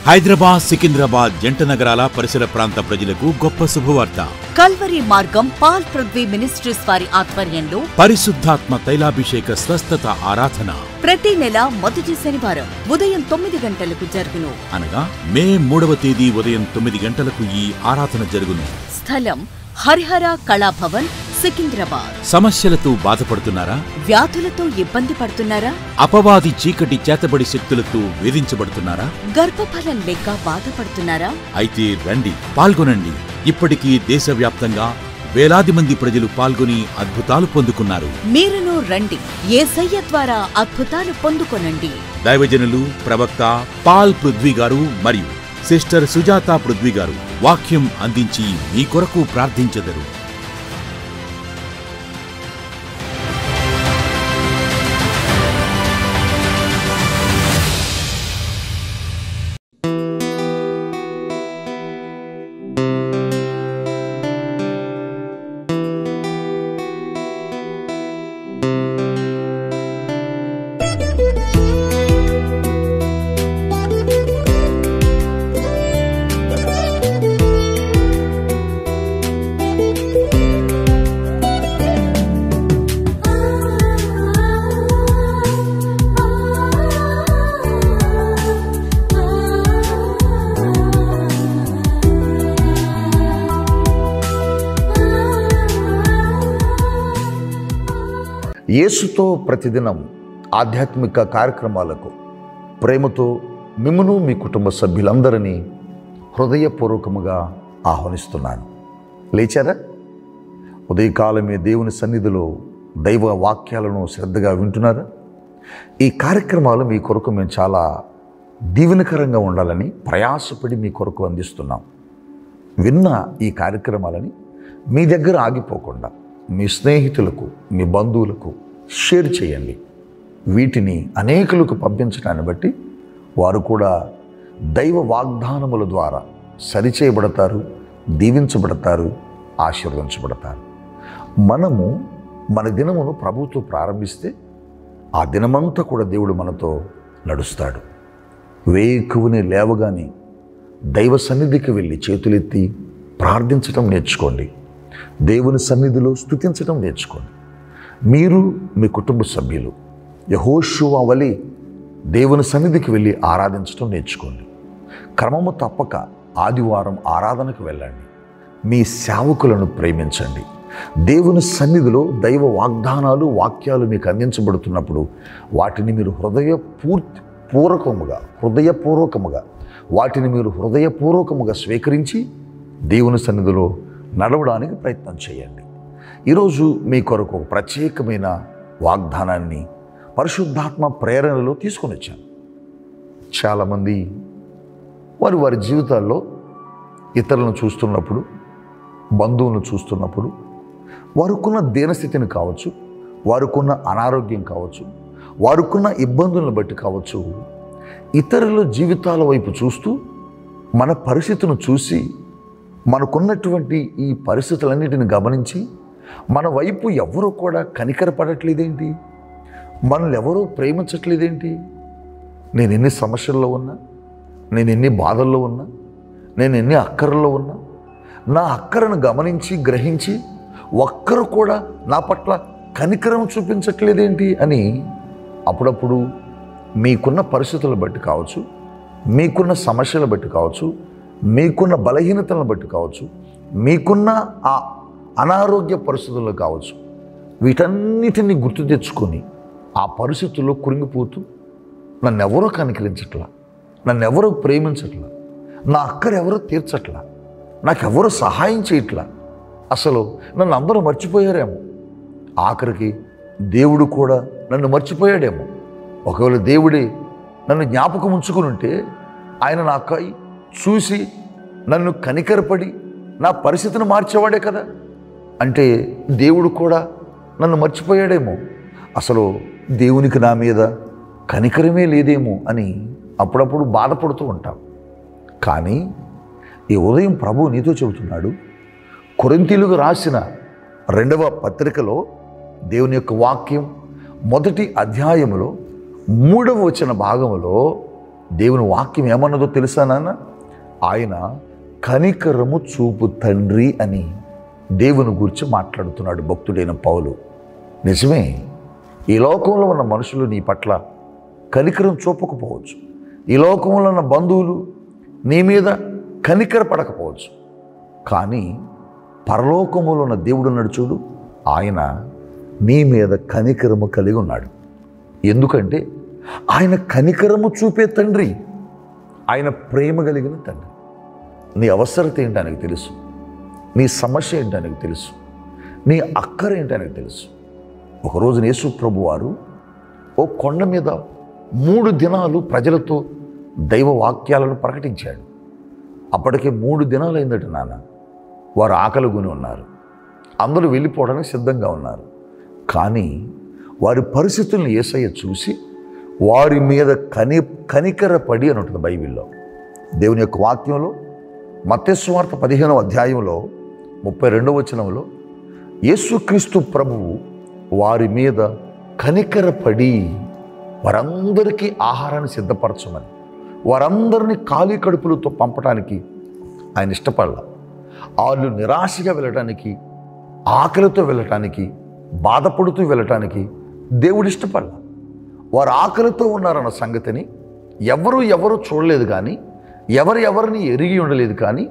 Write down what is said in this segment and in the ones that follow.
హైదరాబాద్ సికింద్రాబాద్ జంట నగరాల పరిసర ప్రాంత ప్రజలకు గొప్ప శుభవార్త. కల్వరి మార్గం పాల్ పృథ్వీ మినిస్ట్రీస్ వారి ఆధ్వర్యంలో పరిశుద్ధాత్మ తైలాభిషేక స్వస్థత ఆరాధన ప్రతి నెల మొదటి శనివారం ఉదయం 9 గంటలకు జరుగును. అనగా మే 3వ తేదీ ఉదయం 9 గంటలకు ఈ ఆరాధన జరుగును. స్థలం హరిహర కళాభవన్, సికింద్రాబాద్. సమస్యలతో బాధపడుతున్నారా? వ్యాధులతో ఇబ్బంది పడుతున్నారా? అపవాది చీకటి చేతబడి శక్తులతో వేధించబడుతున్నారా? గర్భఫలం లేక బాధపడుతున్నారా? అయితే రండి, పాల్గొనండి. ఇప్పటికీ దేశవ్యాప్తంగా వేలాది మంది ప్రజలు పాల్గొని అద్భుతాలు పొందుకున్నారు. మీరును రండి, యేసయ్య ద్వారా అద్భుతాలు పొందుకొనండి. దైవజనులు ప్రవక్త పాల్ పృథ్వీ గారు మరియు సిస్టర్ సుజాత పృథ్వీ గారు వాక్యం అందించి మీ కొరకు ప్రార్థించెదరు. యేసుతో ప్రతిదినం ఆధ్యాత్మిక కార్యక్రమాలకు ప్రేమతో మిమ్మును మీ కుటుంబ సభ్యులందరినీ హృదయపూర్వకముగా ఆహ్వానిస్తున్నాను. లేచారా? ఉదయకాలమే దేవుని సన్నిధిలో దైవ వాక్యాలను శ్రద్ధగా వింటున్నారా? ఈ కార్యక్రమాలు మీ కొరకు మేము చాలా దీవెనకరంగా ఉండాలని ప్రయాసపడి మీ కొరకు అందిస్తున్నాం. విన్న ఈ కార్యక్రమాలని మీ దగ్గర ఆగిపోకుండా మీ స్నేహితులకు, మీ బంధువులకు షేర్ చేయండి. వీటిని అనేకులకు పంపించడాన్ని బట్టి వారు కూడా దైవ వాగ్దానముల ద్వారా సరిచేయబడతారు, దీవించబడతారు, ఆశీర్వదించబడతారు. మనము మన దినమును ప్రభుతో ప్రారంభిస్తే ఆ దినమంతా కూడా దేవుడు మనతో నడుస్తాడు. వేకువనే లేవగానే దైవ సన్నిధికి వెళ్ళి చేతులెత్తి ప్రార్థించటం నేర్చుకోండి. దేవుని సన్నిధిలో స్తుతించడం నేర్చుకోండి. మీరు మీ కుటుంబ సభ్యులు యెహోషువ వలె దేవుని సన్నిధికి వెళ్ళి ఆరాధించడం నేర్చుకోండి. క్రమము తప్పక ఆదివారం ఆరాధనకు వెళ్ళండి. మీ సేవకులను ప్రేమించండి. దేవుని సన్నిధిలో దైవ వాగ్దానాలు, వాక్యాలు మీకు అందించబడుతున్నప్పుడు వాటిని మీరు హృదయపూర్వకముగా స్వీకరించి దేవుని సన్నిధిలో నడవడానికి ప్రయత్నం చేయండి. ఈరోజు మీ కొరకు ఒక ప్రత్యేకమైన వాగ్దానాన్ని పరిశుద్ధాత్మ ప్రేరణలో తీసుకొని వచ్చాను. చాలామంది వారి జీవితాల్లో ఇతరులను చూస్తున్నప్పుడు, బంధువులను చూస్తున్నప్పుడు వారికున్న దీనస్థితిని కావచ్చు, వారికున్న అనారోగ్యం కావచ్చు, వారికున్న ఇబ్బందులను బట్టి కావచ్చు, ఇతరుల జీవితాల వైపు చూస్తూ మన పరిస్థితిని చూసి మనకున్నటువంటి ఈ పరిస్థితులన్నిటిని గమనించి మన వైపు ఎవరో కూడా కనికరపడట్లేదేంటి, మనల్ని ఎవరో ప్రేమించట్లేదేంటి, నేను ఎన్ని సమస్యల్లో ఉన్నా, నేను ఎన్ని బాధల్లో ఉన్నా, నేను ఎన్ని అక్కరల్లో ఉన్నా, నా అక్కరను గమనించి గ్రహించి ఒక్కరు కూడా నా పట్ల కనికరం చూపించట్లేదేంటి అని అప్పుడప్పుడు మీకున్న పరిస్థితులను బట్టి కావచ్చు, మీకున్న సమస్యలను బట్టి కావచ్చు, మీకున్న బలహీనతలను బట్టి కావచ్చు, మీకున్న ఆ అనారోగ్య పరిస్థితుల్లో కావచ్చు, వీటన్నిటిని గుర్తు తెచ్చుకొని ఆ పరిస్థితుల్లో కురింగిపోతూ నన్నెవరో కనికరించట్లా, నన్నెవరో ప్రేమించట్లా, నా అక్కరెవరో తీర్చట్లా, నాకెవరో సహాయం చేయట్లా, అసలు నన్ను అందరూ మర్చిపోయారేమో, ఆఖరికి దేవుడు కూడా నన్ను మర్చిపోయాడేమో, ఒకవేళ దేవుడే నన్ను జ్ఞాపకం ఉంచుకుని ఉంటే ఆయన నాకై చూసి నన్ను కనికరపడి నా పరిస్థితిని మార్చేవాడే కదా, అంటే దేవుడు కూడా నన్ను మర్చిపోయాడేమో, అసలు దేవునికి నా మీద కనికరమే లేదేమో అని అప్పుడప్పుడు బాధపడుతూ ఉంటాం. కానీ ఈ ఉదయం ప్రభు నీతో చెబుతున్నాడు. కొరింథీయులకు రాసిన 2వ పత్రికలో దేవుని యొక్క వాక్యం మొదటి అధ్యాయములో 3వ వచన భాగములో దేవుని వాక్యం ఏమన్నదో తెలుసా నాన్న? ఆయన కనికరము చూపు తండ్రి అని దేవుని గురించి మాట్లాడుతున్నాడు భక్తుడైన పౌలు. నిజమే, ఈ లోకంలో ఉన్న మనుషులు నీ పట్ల కనికరం చూపకపోవచ్చు. ఈ లోకంలో ఉన్న బంధువులు నీ మీద కనికర పడకపోవచ్చు. కానీ పరలోకములో ఉన్న దేవుడు ఉన్నాడు చూడు, ఆయన నీ మీద కనికరము కలిగి ఉన్నాడు. ఎందుకంటే ఆయన కనికరము చూపే తండ్రి, ఆయన ప్రేమ కలిగిన తండ్రి. నీ అవసరత ఏంటి ఆయనకు తెలుసు, నీ సమస్య ఏంటి ఆయనకు తెలుసు, నీ అక్కర ఏంటి ఆయనకు తెలుసు. ఒకరోజు యేసు ప్రభు వారు ఓ కొండ మీద 3 దినాలు ప్రజలతో దైవ వాక్యాలను ప్రకటించాడు. అప్పటికే 3 దినాలు అయిందట నాన్న. వారు ఆకలిగొని ఉన్నారు, అందరూ వెళ్ళిపోవడానికి సిద్ధంగా ఉన్నారు. కానీ వారి పరిస్థితులను యేసయ్య చూసి వారి మీద కనికరపడి అని ఉంటుంది బైబిల్లో. దేవుని యొక్క వాక్యంలో మత్తయి సువార్త 15వ అధ్యాయంలో 32వ వచనంలో యేసుక్రీస్తు ప్రభువు వారి మీద కనికరపడి వారందరికీ ఆహారాన్ని సిద్ధపరచమని, వారందరినీ ఖాళీ కడుపులతో పంపడానికి ఆయన ఇష్టపడాల. వాళ్ళు నిరాశగా వెళ్ళటానికి, ఆకలితో వెళ్ళటానికి, బాధపడుతూ వెళ్ళటానికి దేవుడు ఇష్టపడాల. వారు ఆకలితో ఉన్నారన్న సంగతిని ఎవరు చూడలేదు, కానీ ఎవరిని ఎరిగి ఉండలేదు. కానీ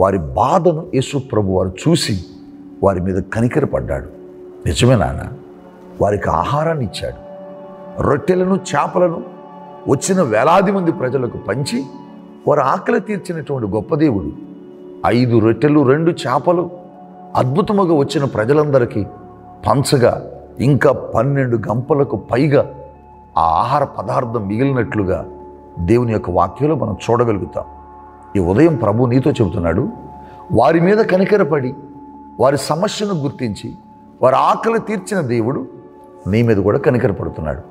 వారి బాధను యేసు ప్రభు వారు చూసి వారి మీద కనికరపడ్డాడు. నిజమే నాన్న, వారికి ఆహారాన్ని ఇచ్చాడు. రొట్టెలను చేపలను వచ్చిన వేలాది మంది ప్రజలకు పంచి వారు ఆకలి తీర్చినటువంటి గొప్ప దేవుడు. 5 రొట్టెలు 2 చేపలు అద్భుతముగా వచ్చిన ప్రజలందరికీ పంచగా ఇంకా 12 గంపలకు పైగా ఆ ఆహార పదార్థం మిగిలినట్లుగా దేవుని యొక్క వాక్యంలో మనం చూడగలుగుతాం. ఈ ఉదయం ప్రభు నీతో చెబుతున్నాడు, వారి మీద కనికరపడి వారి సమస్యను గుర్తించి వారి ఆకలి తీర్చిన దేవుడు నీ మీద కూడా కనికరపడుతున్నాడు.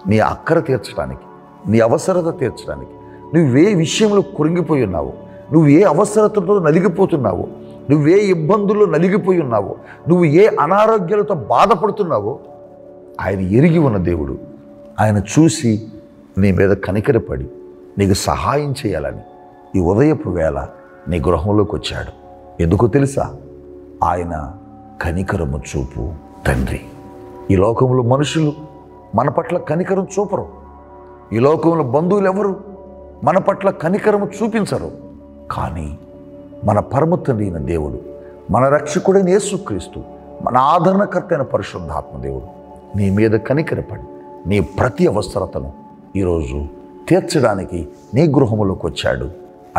నీ అక్కర తీర్చడానికి, నీ అవసరత తీర్చడానికి. నువ్వే విషయంలో కురింగిపోయి ఉన్నావో, నువ్వు ఏ అవసరతతో నలిగిపోతున్నావో, నువ్వే ఇబ్బందుల్లో నలిగిపోయి ఉన్నావో, నువ్వు ఏ అనారోగ్యాలతో బాధపడుతున్నావో ఆయన ఎరిగి ఉన్న దేవుడు. ఆయన చూసి నీ మీద కనికరపడి నీకు సహాయం చేయాలని ఈ ఉదయపు వేళ నీ గృహంలోకి వచ్చాడు. ఎందుకో తెలుసా? ఆయన కనికరము చూపు తండ్రి. ఈ లోకంలో మనుషులు మన పట్ల కనికరం చూపరు. ఈ లోకంలో బంధువులు ఎవరు మన పట్ల కనికరము చూపించరు. కానీ మన పరమ తండ్రి అయిన దేవుడు, మన రక్షకుడైన యేసుక్రీస్తు, మన ఆదరణకర్త అయిన పరిశుద్ధాత్మ దేవుడు నీ మీద కనికరపడి నీ ప్రతి అవసరతను ఈరోజు తీర్చడానికి నీ గృహములోకి వచ్చాడు.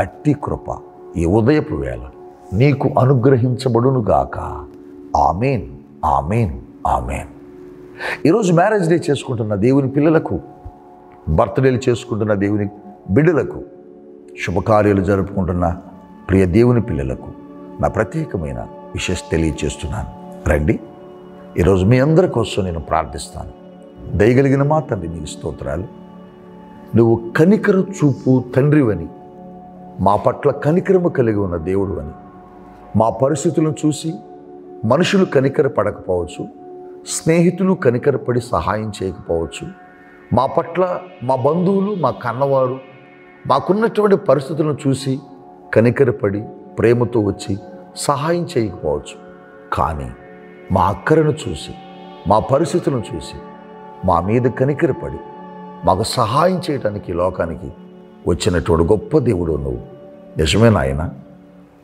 అట్టి కృప ఈ ఉదయపు వేళ నీకు అనుగ్రహించబడునుగాక. ఆమేన్, ఆమేన్, ఆమేన్. ఈరోజు మ్యారేజ్ డే చేసుకుంటున్న దేవుని పిల్లలకు, బర్త్డేలు చేసుకుంటున్న దేవుని బిడ్డలకు, శుభకార్యాలు జరుపుకుంటున్న ప్రియ దేవుని పిల్లలకు నా ప్రత్యేకమైన విషయం తెలియచేస్తున్నాను. రండి, ఈరోజు మీ అందరి కోసం నేను ప్రార్థిస్తాను. దయగలిగిన మా తండ్రి, నీకు స్తోత్రాలు. నువ్వు కనికర చూపు తండ్రివని, మా పట్ల కనికరము కలిగి ఉన్న దేవుడు అని. మా పరిస్థితులను చూసి మనుషులు కనికర పడకపోవచ్చు, స్నేహితులు కనికరపడి సహాయం చేయకపోవచ్చు, మా పట్ల మా బంధువులు, మా కన్నవారు మాకున్నటువంటి పరిస్థితులను చూసి కనికరపడి ప్రేమతో వచ్చి సహాయం చేయకపోవచ్చు. కానీ మా అక్కరను చూసి, మా పరిస్థితులను చూసి మా మీద కనికరపడి మాకు సహాయం చేయడానికి లోకానికి వచ్చినటువంటి గొప్ప దేవుడు నువ్వు. నిజమే నాయన,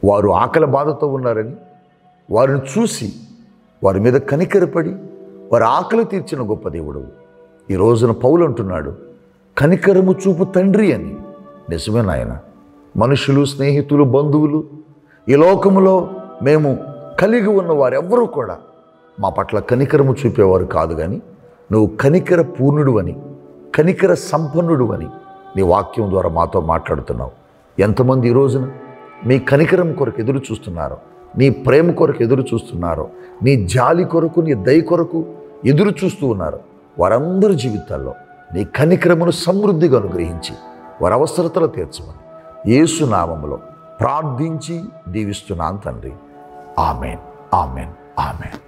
వారు ఆకలి బాధతో ఉన్నారని వారిని చూసి వారి మీద కనికరపడి వారి ఆకలి తీర్చిన గొప్ప దేవుడు. ఈ రోజున పౌలు అంటున్నాడు, కనికరము చూపు తండ్రి అని. నిజమే నాయన, మనుషులు, స్నేహితులు, బంధువులు, ఈ లోకములో మేము కలిగి ఉన్న వారెవ్వరూ కూడా మా పట్ల కనికరము చూపేవారు కాదు. కానీ నువ్వు కనికర పూర్ణుడు అని, కనికర సంపన్నుడు అని నీ వాక్యం ద్వారా మాతో మాట్లాడుతున్నావు. ఎంతమంది ఈ రోజున మీ కనికరం కొరకు ఎదురు చూస్తున్నారో, నీ ప్రేమ కొరకు ఎదురు చూస్తున్నారో, నీ జాలి కొరకు, నీ దయ కొరకు ఎదురు చూస్తూ ఉన్నారు. వారందరి జీవితాల్లో నీ కనికరమును సమృద్ధిగా అనుగ్రహించి వారి అవసరతలు తీర్చమని యేసు నామములో ప్రార్థించి దీవిస్తున్నాను తండ్రి. ఆమేన్, ఆమేన్, ఆమేన్.